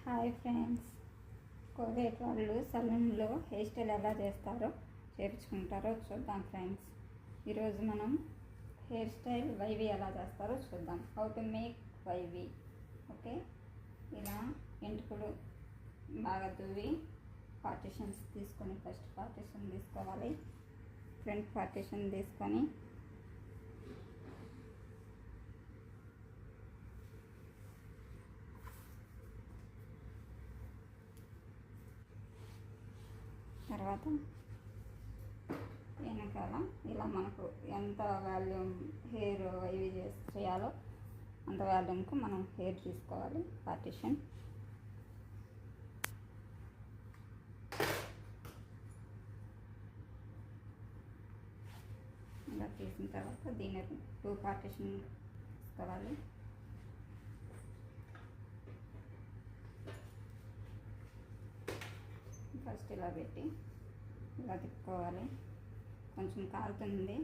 Hi friends, కోవేట్ వాళ్ళు సలూన్లో hair style ఎలా చేస్తారో చేయించుకుంటారో చూద్దాం ఫ్రెండ్స్. ఈరోజు మనం హెయిర్ స్టైల్ వైవి ఎలా చేస్తారో చూద్దాం. How to make wavy. Okay, ఇలా ఎంటుకలు బాగా దువ్వి పార్టిషన్స్ తీసుకొని ఫస్ట్ పార్టిషన్ తీసుకోవాలి. ఫ్రంట్ పార్టిషన్ తీసుకొని తర్వాత వెనకాల ఇలా మనకు ఎంత వాల్యూమ్ హెయిర్ ఇవి చేయాలో అంత వాల్యూమ్కు మనం హెయిర్ తీసుకోవాలి. పార్టిషన్ ఇలా తీసిన తర్వాత దీని 2 పార్టిషన్ తీసుకోవాలి. ఫస్ట్ ఇలా పెట్టి ఇలా తిప్పుకోవాలి. కొంచెం కాలుతుంది,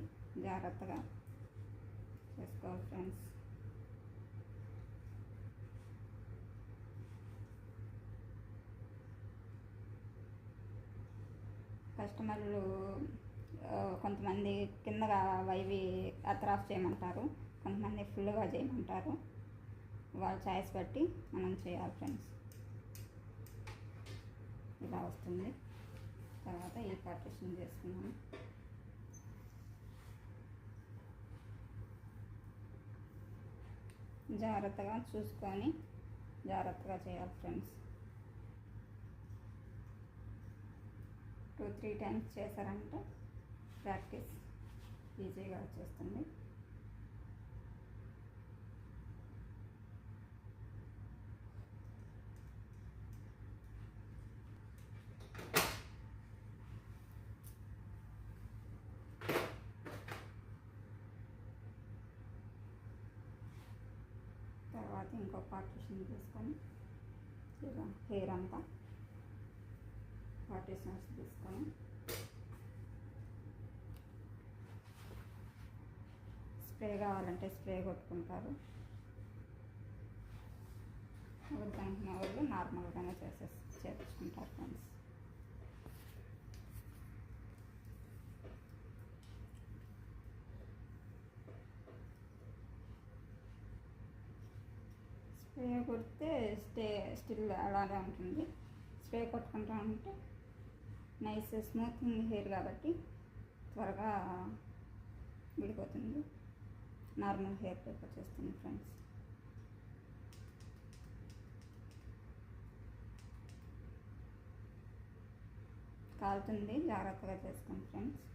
జాగ్రత్తగా చేసుకోవాలి ఫ్రెండ్స్. కస్టమర్లు కొంతమంది కిందగా వైవి అత్రాఫ్ చేయమంటారు, కొంతమంది ఫుల్గా చేయమంటారు. వాళ్ళ చాయిస్ బట్టి మనం చేయాలి ఫ్రెండ్స్. ఇలా వస్తుంది. తర్వాత ఈ పార్టిషన్ చేసుకున్నాము. జాగ్రత్తగా చూసుకొని జాగ్రత్తగా చేయాలి ఫ్రెండ్స్. 2-3 టైమ్స్ చేశారంటే ప్రాక్టీస్ ఈజీగా వచ్చేస్తుంది. తర్వాత ఇంకో పార్టిషన్ తీసుకొని ఇలా హెయిర్ అంతా పార్టిషన్స్ తీసుకొని స్ప్రే కావాలంటే స్ప్రే కొట్టుకుంటారు. వద్దనుకునే వాళ్ళు నార్మల్గానే చేపించుకుంటారు ఫ్రెండ్స్. స్ప్రే కొడితే స్టిల్ అలాగే ఉంటుంది. స్ప్రే కొట్టుకుంటూ ఉంటే నైస్ స్మూతింగ్ హెయిర్ కాబట్టి త్వరగా విడిపోతుంది. నార్మల్ హెయిర్ టైప్ వచ్చేస్తుంది ఫ్రెండ్స్. కాలుతుంది, జాగ్రత్తగా చేసుకోండి ఫ్రెండ్స్.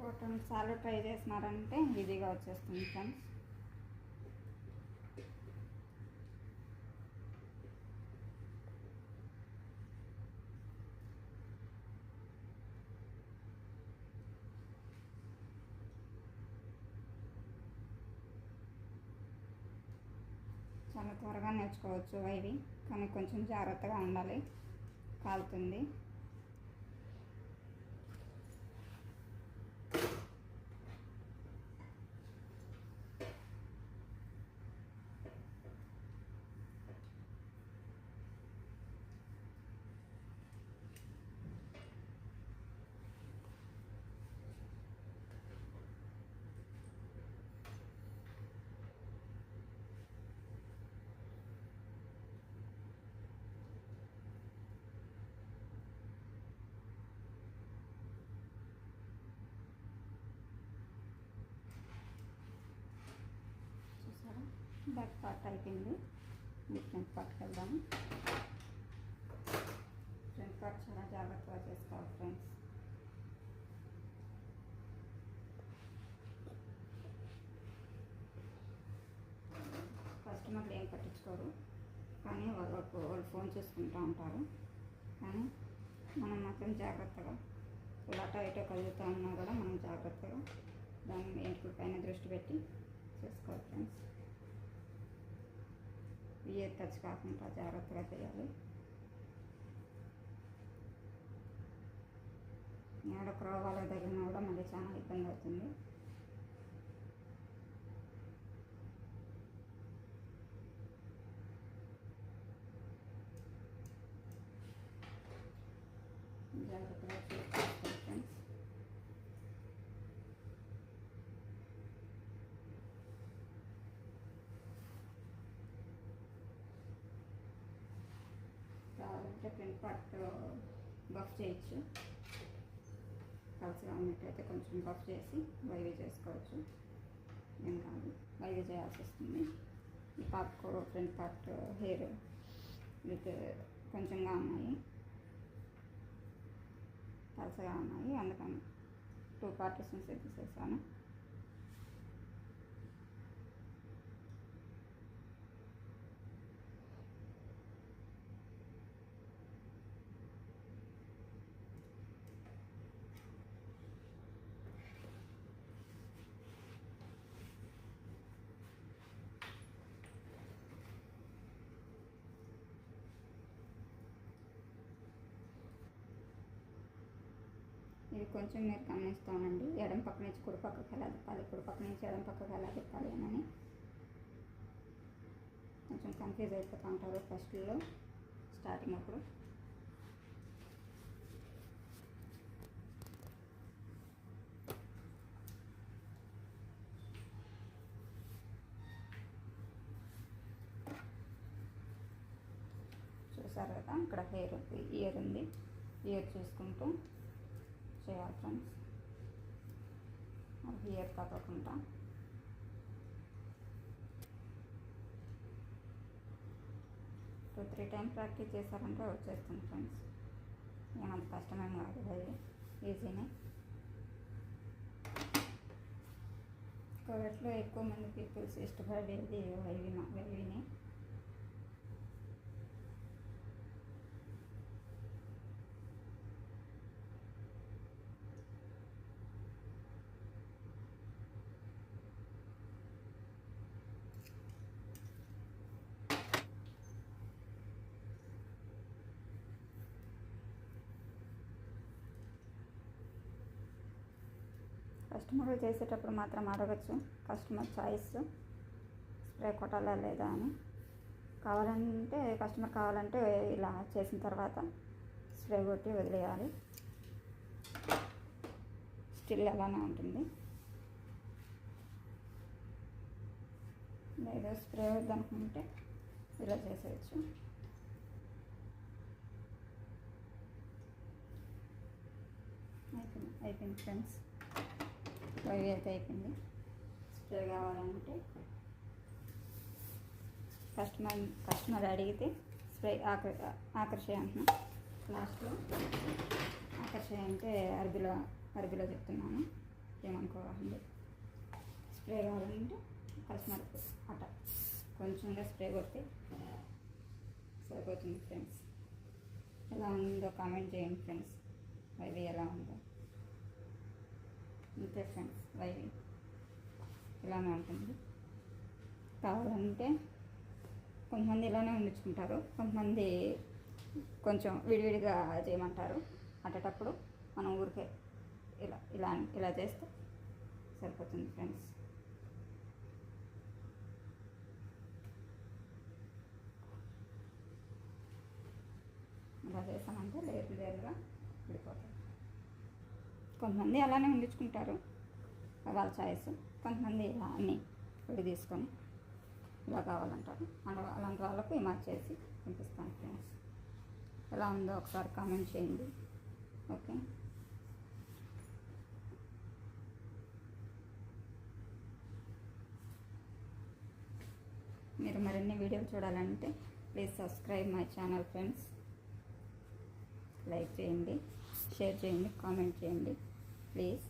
ఒక 2 సార్లు ట్రై చేసినారంటే ఈజీగా వచ్చేస్తుంది ఫ్రెండ్స్. చాలా త్వరగా నేర్చుకోవచ్చు ఇవి, కానీ కొంచెం జాగ్రత్తగా ఉండాలి, కాలుతుంది. బ్యాక్ పార్ట్ అయిపోయింది. ఫ్రంట్ పార్ట్కి వెళ్దాము. ఫ్రంట్ పార్ట్ చాలా జాగ్రత్తగా చేసుకోవాలి ఫ్రెండ్స్. కస్టమర్లు ఏం పట్టించుకోరు, కానీ వాళ్ళు ఫోన్ చూసుకుంటూ ఉంటారు. కానీ మనం మాత్రం జాగ్రత్తగా ఇలా అటో ఇటో కదులుతూ ఉన్నా కూడా మనం జాగ్రత్తగా దాని ఎంట్రుకల పైన దృష్టి పెట్టి చేసుకోవాలి ఫ్రెండ్స్. ఇయర్ టచ్ కాకుండా జాగ్రత్తగా చేయాలి. ఏడ క్రోవాలో తగిలినా కూడా మళ్ళీ చాలా ఇబ్బంది అవుతుంది. జాగ్రత్తగా చూసుకోవాలి ఫ్రెండ్స్. కావాలంటే ఫ్రంట్ పార్ట్ బఫ్ చేయొచ్చు. పల్చగా ఉన్నట్టయితే కొంచెం బఫ్ చేసి వైవి చేసుకోవచ్చు. ఏం కాదు, వైవి చేయాల్సి వస్తుంది. ఈ పార్ట్కు ఫ్రంట్ పార్ట్ హెయిర్ విత్ కొంచెంగా ఉన్నాయి, పలసగా ఉన్నాయి, అందుకని 2 పార్టీషన్స్ తీసేసాను. ఇది కొంచెం మీరు గమనిస్తానండి, ఎడం పక్క నుంచి కుడి పక్కకి ఎలా తిప్పాలి, కుడి పక్క నుంచి ఎడం పక్కకి ఎలా తిప్పాలి అని కొంచెం కన్ఫ్యూజ్ అయిపోతూ ఉంటారు ఫస్ట్లో స్టార్టింగ్ అప్పుడు. చూసారు కదా, ఇక్కడ ఇయర్ ఉంది, ఇయర్ చూసుకుంటూ చేయాలి ఫ్రెండ్స్. అది ఇయర్ తగ్గకుండా 2-3 టైమ్స్ ప్రాక్టీస్ చేశారంటే వచ్చేస్తుంది ఫ్రెండ్స్. ఏమంత కష్టమేం కాదు, అది ఈజీనే. కోవిడ్లో ఎక్కువ మంది పీపుల్స్ ఇష్టపడేది వైవినే. కస్టమర్లు చేసేటప్పుడు మాత్రం అడగచ్చు, కస్టమర్ చాయిస్ స్ప్రే కొట్టాలా లేదా అని. కావాలంటే కస్టమర్ కావాలంటే ఇలా చేసిన తర్వాత స్ప్రే కొట్టి వదిలేయాలి, స్టిల్ అలానే ఉంటుంది. లేదా స్ప్రే వద్దనుకుంటే ఇలా చేసేయచ్చు. అయిపోయింది ఫ్రెండ్స్, వైవి అయితే అయిపోయింది. స్ప్రే కావాలంటే కస్టమర్ అడిగితే స్ప్రే ఆకర్షయ అంటున్నా, లాస్ట్లో ఆకర్షయ అంటే అరబీలో చెప్తున్నాను, ఏమనుకోవాలండి. స్ప్రే కావాలంటే కస్టమర్ అట్ట కొంచెంగా స్ప్రే కొడితే సరిపోతుంది ఫ్రెండ్స్. ఎలా ఉందో కామెంట్ చేయండి ఫ్రెండ్స్, వైవి ఎలా ఉందో. అంతే ఫ్రెండ్స్, వైవి ఇలానే ఉంటుంది. కావాలంటే కొంతమంది ఇలానే ఉండించుకుంటారు, కొంతమంది కొంచెం విడివిడిగా చేయమంటారు. అట్టేటప్పుడు మనం ఊరికే ఇలా చేస్తే సరిపోతుంది ఫ్రెండ్స్. ఇలా చేసామంటే లేరుగా విడిపోతాయి. కొంతమంది అలానే ఉండించుకుంటారు, వాళ్ళ చాయిస్. కొంతమంది ఇలా అన్నీ విడి తీసుకొని ఇలా కావాలంటారు. అలాంటి వాళ్ళకు ఈ మార్చేసి పంపిస్తాను ఫ్రెండ్స్. ఎలా ఉందో ఒకసారి కామెంట్ చేయండి. ఓకే, మీరు మరిన్ని వీడియోలు చూడాలంటే please subscribe my channel friends. Like చేయండి, షేర్ చేయండి, కామెంట్ చేయండి ప్లీజ్.